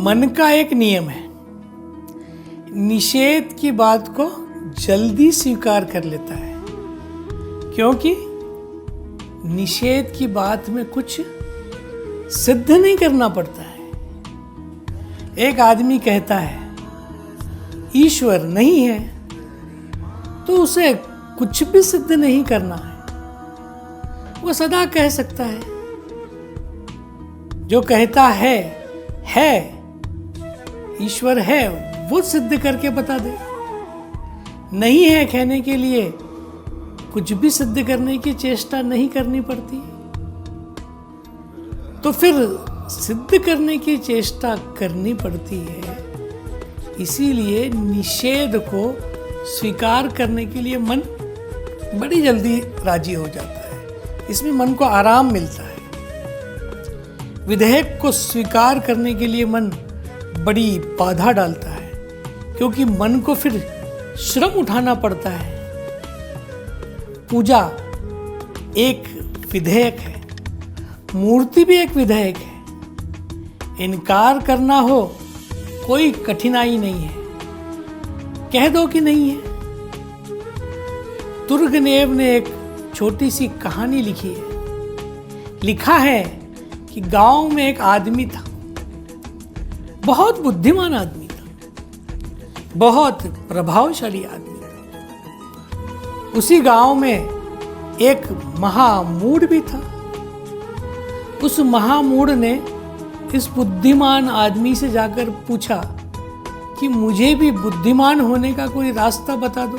मन का एक नियम है, निषेध की बात को जल्दी स्वीकार कर लेता है, क्योंकि निषेध की बात में कुछ सिद्ध नहीं करना पड़ता है। एक आदमी कहता है ईश्वर नहीं है, तो उसे कुछ भी सिद्ध नहीं करना है, वो सदा कह सकता है। जो कहता है ईश्वर है, वो सिद्ध करके बता दे। नहीं है कहने के लिए कुछ भी सिद्ध करने की चेष्टा नहीं करनी पड़ती, तो फिर सिद्ध करने की चेष्टा करनी पड़ती है। इसीलिए निषेध को स्वीकार करने के लिए मन बड़ी जल्दी राजी हो जाता है, इसमें मन को आराम मिलता है। विधेयक को स्वीकार करने के लिए मन बड़ी बाधा डालता है, क्योंकि मन को फिर श्रम उठाना पड़ता है। पूजा एक विधेयक है, मूर्ति भी एक विधेयक है। इनकार करना हो कोई कठिनाई नहीं है, कह दो कि नहीं है। तुर्गनेव ने एक छोटी सी कहानी लिखी है। लिखा है कि गांव में एक आदमी था, बहुत बुद्धिमान आदमी था, बहुत प्रभावशाली आदमी था। उसी गांव में एक महामूढ़ भी था। उस महामूढ़ ने इस बुद्धिमान आदमी से जाकर पूछा कि मुझे भी बुद्धिमान होने का कोई रास्ता बता दो।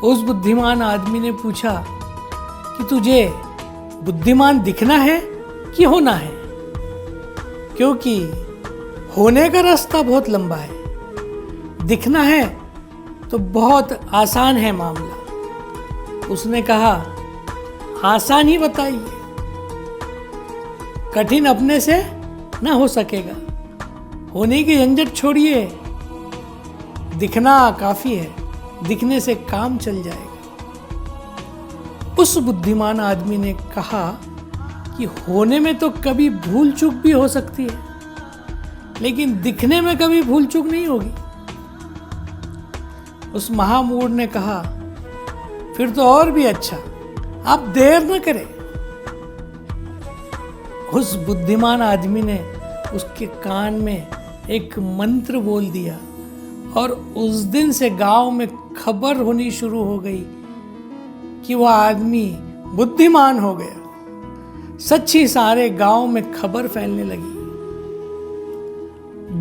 उस बुद्धिमान आदमी ने पूछा कि तुझे बुद्धिमान दिखना है कि होना है, क्योंकि होने का रास्ता बहुत लंबा है, दिखना है तो बहुत आसान है मामला। उसने कहा आसान ही बताइए, कठिन अपने से ना हो सकेगा, होने की झंझट छोड़िए, दिखना काफी है, दिखने से काम चल जाएगा। उस बुद्धिमान आदमी ने कहा कि होने में तो कभी भूल चूक भी हो सकती है, लेकिन दिखने में कभी भूल चूक नहीं होगी। उस महामूढ़ ने कहा फिर तो और भी अच्छा, आप देर न करें। उस बुद्धिमान आदमी ने उसके कान में एक मंत्र बोल दिया, और उस दिन से गांव में खबर होनी शुरू हो गई कि वह आदमी बुद्धिमान हो गया। सच्ची सारे गांव में खबर फैलने लगी।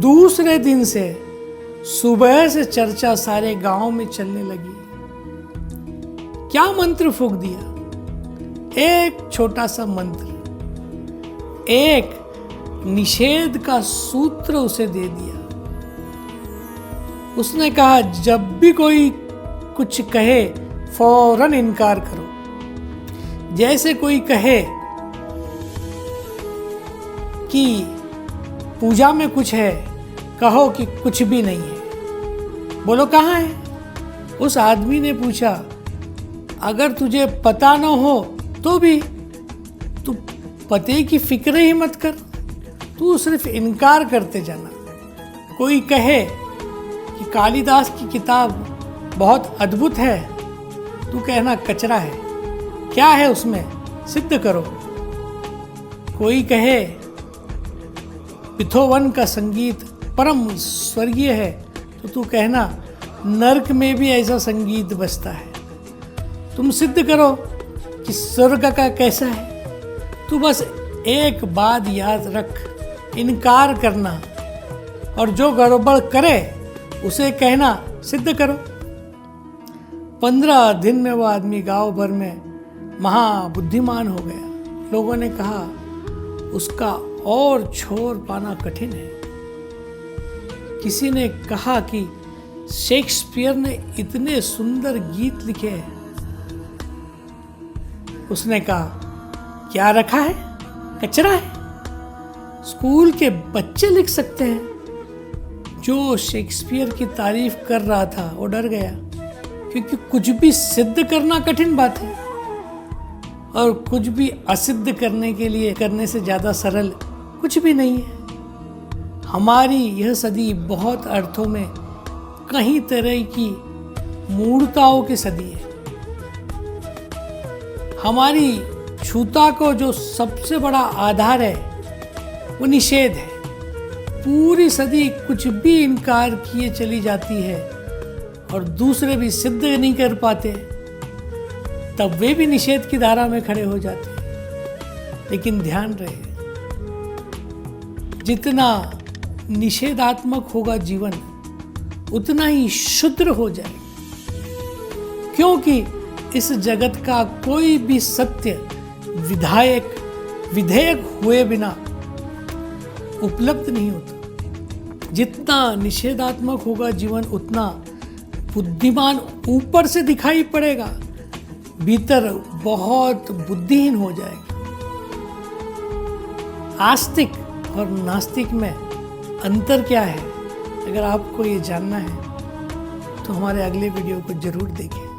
दूसरे दिन से सुबह से चर्चा सारे गांव में चलने लगी। क्या मंत्र फूंक दिया? एक छोटा सा मंत्र, एक निषेध का सूत्र उसे दे दिया। उसने कहा जब भी कोई कुछ कहे फौरन इनकार करो। जैसे कोई कहे कि पूजा में कुछ है, कहो कि कुछ भी नहीं है। बोलो कहाँ है? उस आदमी ने पूछा अगर तुझे पता न हो तो भी तू पते की फिक्र ही मत कर, तू सिर्फ इनकार करते जाना। कोई कहे कि कालिदास की किताब बहुत अद्भुत है, तू कहना कचरा है, क्या है उसमें, सिद्ध करो। कोई कहे बीथोवन का संगीत परम स्वर्गीय है, तो तू कहना नर्क में भी ऐसा संगीत बजता है। तुम सिद्ध करो कि स्वर्ग का कैसा है। तू बस एक बात याद रख, इनकार करना, और जो गड़बड़ करे उसे कहना सिद्ध करो। 15 दिन में वो आदमी गांव भर में महाबुद्धिमान हो गया। लोगों ने कहा उसका और छोर पाना कठिन है। किसी ने कहा कि शेक्सपियर ने इतने सुंदर गीत लिखे हैं। उसने कहा क्या रखा है, कचरा है, स्कूल के बच्चे लिख सकते हैं। जो शेक्सपियर की तारीफ कर रहा था वो डर गया, क्योंकि कुछ भी सिद्ध करना कठिन बात है, और कुछ भी असिद्ध करने के लिए करने से ज़्यादा सरल कुछ भी नहीं है। हमारी यह सदी बहुत अर्थों में कई तरह की मूढ़ताओं की सदी है। हमारी क्षुता को जो सबसे बड़ा आधार है वो निषेध है। पूरी सदी कुछ भी इनकार किए चली जाती है और दूसरे भी सिद्ध नहीं कर पाते, तब वे भी निषेध की धारा में खड़े हो जाते हैं। लेकिन ध्यान रहे, जितना निषेधात्मक होगा जीवन उतना ही शुद्र हो जाएगा, क्योंकि इस जगत का कोई भी सत्य विधेयक हुए बिना उपलब्ध नहीं होता। जितना निषेधात्मक होगा जीवन उतना बुद्धिमान ऊपर से दिखाई पड़ेगा, भीतर बहुत बुद्धिहीन हो जाएगा। आस्तिक और नास्तिक में अंतर क्या है, अगर आपको ये जानना है तो हमारे अगले वीडियो को जरूर देखें।